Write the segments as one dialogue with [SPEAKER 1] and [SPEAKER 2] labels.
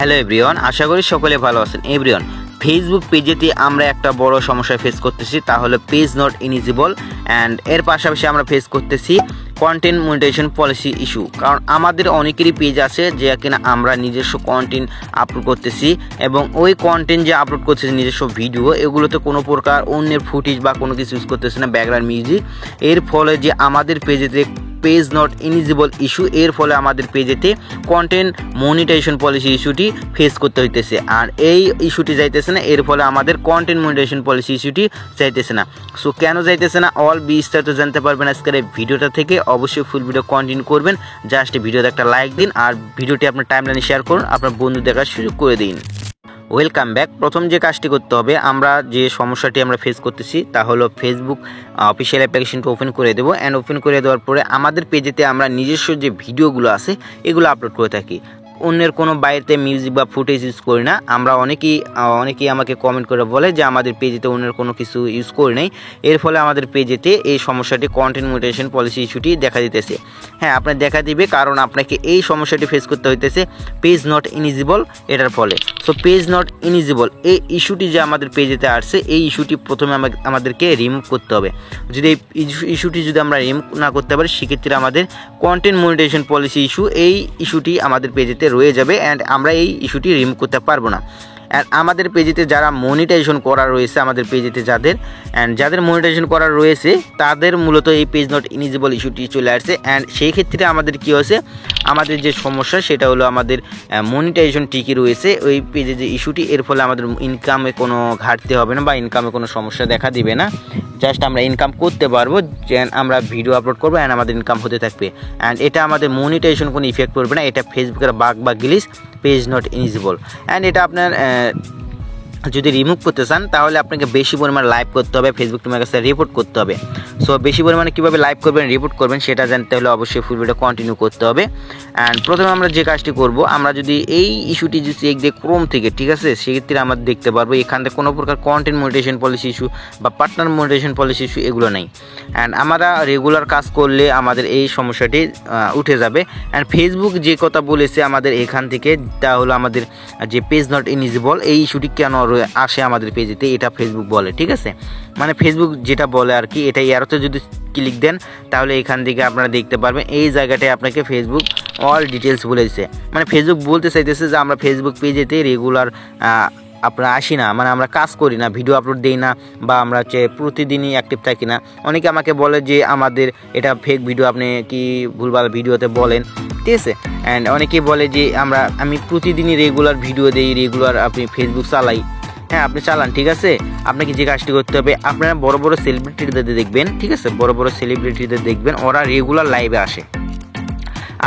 [SPEAKER 1] Hello everyone, আশা করি সকলে ভালো আছেন। এভরিওয়ান, ফেসবুক পেজেতে আমরা একটা বড় সমস্যা ফেস করতেছি, তা হলো পেজ নট ইলিজিবল। অ্যান্ড এর পাশাপাশি আমরা ফেস করতেছি কন্টেন্ট মনিটাইজেশন পলিসি ইস্যু। কারণ আমাদের অনেকেরই পেজ আছে যে কিনা আমরা নিজস্ব কন্টেন্ট আপলোড করতেছি, এবং ওই কন্টেন্ট যে আপলোড করতেছি নিজস্ব ভিডিও, এগুলোতে কোনো প্রকার অন্যের ফুটেজ বা কোনো কিছু ইউজ করতেছে না, ব্যাকগ্রাউন্ড মিউজিক। এর ফলে যে আমাদের পেজেতে পেজ নট ইলিজিবল ইস্যু, এর ফলে আমাদের পেজেতে কন্টেন্ট মনিটাইজেশন পলিসি ইস্যুটি ফেস করতে হইতেছে। আর এই ইস্যুটি যাইতেছে না, এর ফলে আমাদের কন্টেন্ট মনিটাইজেশন পলিসি ইস্যুটি যাইতেছে না। সো কেন যাইতেছে না, অল বিস্তারিত জানতে পারবেন আজকের এই ভিডিওটা থেকে। অবশ্যই ফুল ভিডিও কন্টিনিউ করবেন। জাস্ট ভিডিওতে একটা লাইক দিন আর ভিডিওটি আপনার টাইমলাইনে শেয়ার করুন, আপনার বন্ধু দেখার সুযোগ করে দিন। Welcome back. প্রথম যে কাজটি করতে হবে, আমরা যে সমস্যাটি আমরা ফেস করতেছি তা হলো ফেসবুক অফিসিয়াল অ্যাপ্লিকেশনটা ওপেন করে দেবো। অ্যান্ড ওপেন করে দেওয়ার পরে আমাদের পেজেতে আমরা নিজস্ব যে ভিডিওগুলো আছে এগুলো আপলোড করে থাকি। অন্যের কোনো বাইরেতে মিউজিক বা ফুটেজ ইউজ করি না। আমরা অনেকেই আমাকে কমেন্ট করে বলে যে আমাদের পেজেতে অন্যের কোনো কিছু ইউজ করি নাই। এর ফলে আমাদের পেজেতে এই সমস্যাটি কন্টেন্ট মনিটাইজেশন পলিসি ইস্যুটি দেখা দিতেছে। হ্যাঁ, আপনার দেখা দিবে, কারণ আপনাকে এই সমস্যাটি ফেস করতে হইতেছে পেজ নট ইলিজিবল এটার ফলে। সো পেজ নট ইলিজিবল এই ইস্যুটি যে আমাদের পেজেতে আসছে, এই ইস্যুটি প্রথমে আমাদেরকে রিমুভ করতে হবে। যদি এই ইস্যুটি যদি আমরা রিমুভ না করতে পারি, সেক্ষেত্রে আমাদের কন্টেন্ট মনিটাইজেশন পলিসি ইস্যু এই ইস্যুটি আমাদের পেজেতে রয়ে যাবে, অ্যান্ড আমরা এই ইস্যুটি রিমুভ করতে পারবো না। অ্যান্ড আমাদের পেজেতে যারা মনিটাইজেশন করা রয়েছে, আমাদের পেজেতে যাদের মনিটাইজেশন করা রয়েছে তাদের মূলত এই পেজ নট ইলিজিবল ইস্যুটি চলে আসছে। অ্যান্ড সেই ক্ষেত্রে আমাদের কী হয়েছে, আমাদের যে সমস্যা সেটা হলো আমাদের মনিটাইজেশন ঠিকই রয়েছে ওই পেজে যে ইস্যুটি। এর ফলে আমাদের ইনকামে কোনো ঘাটতি হবে না বা ইনকামে কোনো সমস্যা দেখা দিবে না। জাস্ট আমরা ইনকাম করতে পারবো, যে আমরা ভিডিও আপলোড করবো অ্যান্ড আমাদের ইনকাম হতে থাকবে। অ্যান্ড এটা আমাদের মনিটাইজেশন কোনো ইফেক্ট করবে না। এটা ফেসবুকের বাগ বা glitch, page not eligible. And এটা আপনার যদি রিমুভ করতে চান তাহলে আপনাকে বেশি পরিমাণে লাইভ করতে হবে, ফেসবুক টিমের কাছে রিপোর্ট করতে হবে। সো বেশি পরিমাণে কীভাবে লাইভ করবেন, রিপোর্ট করবেন, সেটা জানতে হলে অবশ্যই ফুল ভিডিও কন্টিনিউ করতে হবে। অ্যান্ড প্রথমে আমরা যে কাজটি করব, আমরা যদি এই ইস্যুটি যদি চেক দিই ক্রোম থেকে, ঠিক আছে, সেক্ষেত্রে আমরা দেখতে পারবো এখান থেকে কোনো প্রকার কন্টেন্ট মনিটাইজেশন পলিসি ইস্যু বা পার্টনার মনিটাইজেশন পলিসি ইস্যু এগুলো নেই। অ্যান্ড আমরা রেগুলার কাজ করলে আমাদের এই সমস্যাটি উঠে যাবে। অ্যান্ড ফেসবুক যে কথা বলেছে আমাদের এখান থেকে, তা হলো আমাদের যে পেজ নট ইলিজিবল এই ইস্যুটি কেন আসে আমাদের পেজেতে, এটা ফেসবুক বলে, ঠিক আছে। মানে ফেসবুক যেটা বলে আর কি, এটা এরোতে যদি ক্লিক দেন তাহলে এখান থেকে আপনারা দেখতে পারবেন এই জায়গাটায় আপনাকে ফেসবুক অল ডিটেলস বলেছে। মানে ফেসবুক বলতে চাইতেছে যে আমরা ফেসবুক পেজেতে রেগুলার আপনারা আসি না, মানে আমরা কাজ করি না, ভিডিও আপলোড দিই না, বা আমরা হচ্ছে প্রতিদিনই অ্যাক্টিভ থাকি না। অনেকে আমাকে বলে যে আমাদের এটা ফেক ভিডিও, আপনি কি ভুলভাল ভিডিওতে বলেন, ঠিক আছে। অ্যান্ড অনেকেই বলে যে আমি প্রতিদিনই রেগুলার ভিডিও দিই, রেগুলার আপনি ফেসবুক চালাই। হ্যাঁ, আপনি চালান, ঠিক আছে। আপনাকে যে কাজটি করতে হবে, আপনারা বড় বড় সেলিব্রিটিদের দেখবেন, ঠিক আছে, বড় বড় সেলিব্রিটিদের দেখবেন ওরা রেগুলার লাইভে আসে।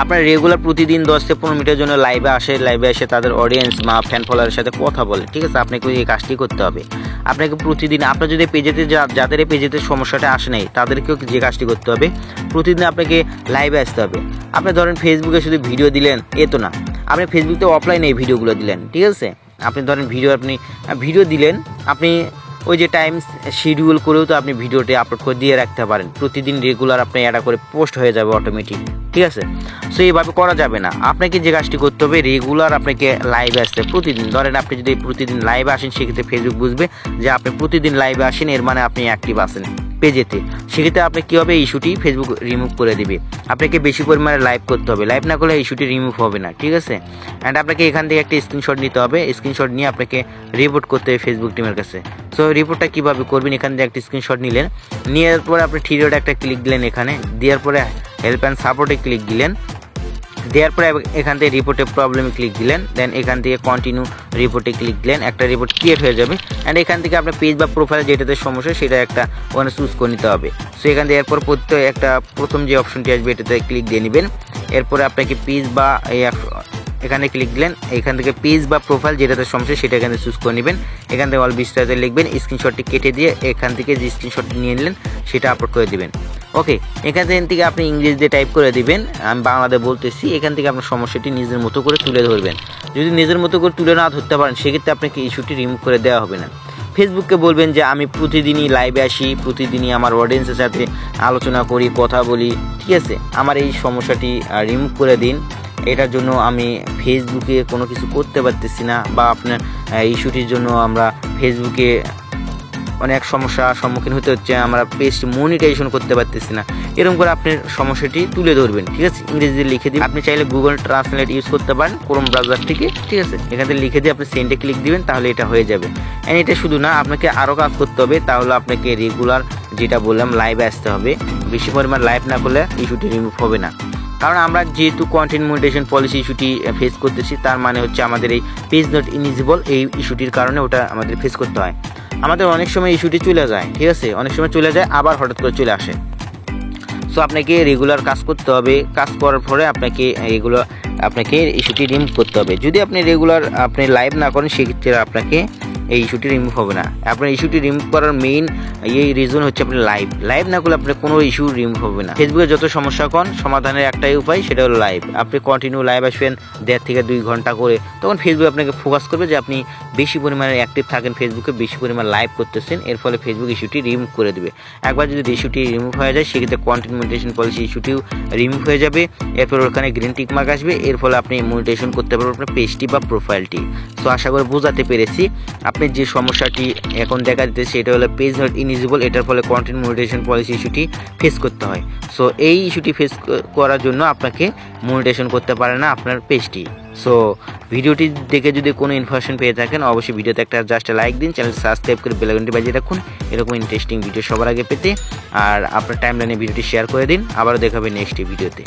[SPEAKER 1] আপনার রেগুলার প্রতিদিন 10 থেকে 15 মিনিটের জন্য লাইভে এসে তাদের অডিয়েন্স বা ফ্যান ফলোয়ারের সাথে কথা বলে, ঠিক আছে। আপনাকে এই কাজটি করতে হবে। আপনাকে প্রতিদিন, আপনার যদি পেজেতে যাদের এই পেজেতে সমস্যাটা আসে নাই তাদেরকেও যে কাজটি করতে হবে, প্রতিদিন আপনাকে লাইভে আসতে হবে। আপনি ধরেন ফেসবুকে শুধু ভিডিও দিলেন, এ তো না, আপনি ফেসবুকে অফলাইনে এই ভিডিওগুলো দিলেন, ঠিক আছে। আপনি ধরেন ভিডিও দিলেন, আপনি ওই যে টাইম শিডিউল করেও তো আপনি ভিডিওটি আপলোড করে দিয়ে রাখতে পারেন। প্রতিদিন রেগুলার আপনি এটা করে পোস্ট হয়ে যাবে অটোমেটিক, ঠিক আছে। সো এইভাবে করা যাবে না। আপনাকে যে কাজটি করতে হবে, রেগুলার আপনাকে লাইভে আসতে প্রতিদিন। ধরেন আপনি যদি প্রতিদিন লাইভে আসেন, সেক্ষেত্রে ফেসবুক বুঝবে যে আপনি প্রতিদিন লাইভে আসেন, এর মানে আপনি অ্যাক্টিভ আছেন পেজেতে। সেক্ষেত্রে আপনি কী হবে, ইস্যুটি ফেসবুক রিমুভ করে দিবে। আপনাকে বেশি পরিমাণে লাইভ করতে হবে, লাইভ না করলে ইস্যুটি রিমুভ হবে না, ঠিক আছে। অ্যান্ড আপনাকে এখান থেকে একটা স্ক্রিনশট নিতে হবে, স্ক্রিনশট নিয়ে আপনাকে রিপোর্ট করতে হবে ফেসবুক টিমের কাছে। সো রিপোর্টটা কীভাবে করবেন, এখান থেকে একটা স্ক্রিনশট নিলেন, নেওয়ার পরে আপনি থ্রিডট একটা ক্লিক দিলেন, এখানে দেওয়ার পরে হেল্প অ্যান্ড সাপোর্টে ক্লিক দিলেন, দেওয়ার পরে এখান থেকে রিপোর্টে প্রবলেমে ক্লিক দিলেন, দেন এখান থেকে কন্টিনিউ রিপোর্টে ক্লিক দিলেন, একটা রিপোর্ট ক্রিয়েট হয়ে যাবে। অ্যান্ড এখান থেকে আপনার পেজ বা প্রোফাইল যেটাতে সমস্যা সেটা একটা ওখানে চুজ করে নিতে হবে। সো এখান থেকে এরপর প্রথম যে অপশনটি আসবে এটাতে ক্লিক দিয়ে নেবেন। এরপরে আপনাকে পেজ বা এখানে ক্লিক দিলেন, এখান থেকে পেজ বা প্রোফাইল যেটাতে সমস্যা সেটা এখানে চুজ করে নেবেন। এখান থেকে অল বিস্তারিত লিখবেন, স্ক্রিনশটটি কেটে দিয়ে এখান থেকে যে স্ক্রিনশটটি নিয়ে নিলেন সেটা আপলোড করে দেবেন। ওকে, এখান থেকে আপনি ইংলিশ দিয়ে টাইপ করে দিবেন, আমি বাংলাতে বলতেছি। এখান থেকে আপনার সমস্যাটি নিজের মতো করে তুলে ধরবেন। যদি নিজের মতো করে তুলে না ধরতে পারেন, সেক্ষেত্রে আপনাকে ইস্যুটি রিমুভ করে দেওয়া হবে না। ফেসবুককে বলবেন যে আমি প্রতিদিনই লাইভে আসি, প্রতিদিনই আমার অডিয়েন্সের সাথে আলোচনা করি, কথা বলি, ঠিক আছে, আমার এই সমস্যাটি রিমুভ করে দিন। এটার জন্য আমি ফেসবুকে কোনো কিছু করতে পারতেছি না, বা আপনার ইস্যুটির জন্য আমরা ফেসবুকে অনেক সমস্যার সম্মুখীন হতে হচ্ছে, আমরা পেজটি মনিটাইজেশন করতে পারতেছি না। এরকম করে আপনি সমস্যাটি তুলে ধরবেন, ঠিক আছে, ইংরেজিতে লিখে দিন। আপনি চাইলে গুগল ট্রান্সলেট ইউজ করতে পারেন ক্রোম ব্রাউজার থেকে, ঠিক আছে, এখান থেকে লিখে দিয়ে আপনি সেন্ডে ক্লিক দিবেন, তাহলে এটা হয়ে যাবে। অ্যান্ড এটা শুধু না, আপনাকে আরও কাজ করতে হবে। তাহলে আপনাকে রেগুলার, যেটা বললাম, লাইভে আসতে হবে। বেশি পরিমাণ লাইভ না করলে ইস্যুটি রিমুভ হবে না। কারণ আমরা যেহেতু কন্টেন্ট মনিটাইজেশন পলিসি ইস্যুটি ফেস করতেছি, তার মানে হচ্ছে আমাদের এই পেজ নট ইলিজিবল এই ইস্যুটির কারণে ওটা আমাদের ফেস করতে হয়। আমাদের অনেক সময় ইস্যুটি চলে যায়, ঠিক আছে, অনেক সময় চলে যায়, আবার হঠাৎ করে চলে আসে। সো আপনাকে রেগুলার কাজ করতে হবে। কাজ করার পরে আপনাকে ইস্যুটি রিমুভ করতে হবে। যদি আপনি রেগুলার লাইভ না করেন, সেক্ষেত্রে আপনাকে এই ইস্যুটি রিমুভ হবে না। আপনার ইস্যুটি রিমুভ করার মেইন রিজন হচ্ছে আপনি লাইভ না করলে আপনার কোনো ইস্যু রিমুভ হবে না। ফেসবুকে যত সমস্যা সমাধানের একটাই উপায়, সেটা হলো লাইভ। আপনি কন্টিনিউ লাইভ আসবেন 1.5 থেকে 2 ঘন্টা করে, তখন ফেসবুক আপনাকে ফোকাস করবে যে আপনি বেশি পরিমাণে অ্যাক্টিভ থাকেন ফেসবুকে, বেশি পরিমাণ লাইভ করতেছেন, এর ফলে ফেসবুক ইস্যুটি রিমুভ করে দেবে। একবার যদি ইস্যুটি রিমুভ হয়ে যায়, সেক্ষেত্রে কন্টেন্ট মনিটাইজেশন পলিসি ইস্যুটিও রিমুভ হয়ে যাবে। এরপর ওখানে গ্রিন টিক মার্ক আসবে, এর ফলে আপনি মনিটাইজেশন করতে পারবেন আপনার পেজটি বা প্রোফাইলটি। সো আশা করে বোঝাতে পেরেছি। আপনি যে সমস্যাটি এখন দেখা দিতেছে, সেটা হলো পেজ নট ইলিজিবল, এটার ফলে কন্টেন্ট মনিটাইজেশন পলিসি ইস্যুটি ফেস করতে হয়। সো এই ইস্যুটি ফেস করার জন্য আপনাকে মনিটাইজেশন করতে পারে না আপনার পেজটি। সো ভিডিওটি দেখে যদি কোনো ইনফরমেশন পেয়ে থাকেন, অবশ্যই ভিডিওতে একটা জাস্ট লাইক দিন, চ্যানেল সাবস্ক্রাইব করে বেল আইকনটি বাজিয়ে রাখুন এরকম ইন্টারেস্টিং ভিডিও সবার আগে পেতে। আর আপনার টাইমলাইনে ভিডিওটি শেয়ার করে দিন। আবারও দেখাবে নেক্সট ভিডিওতে।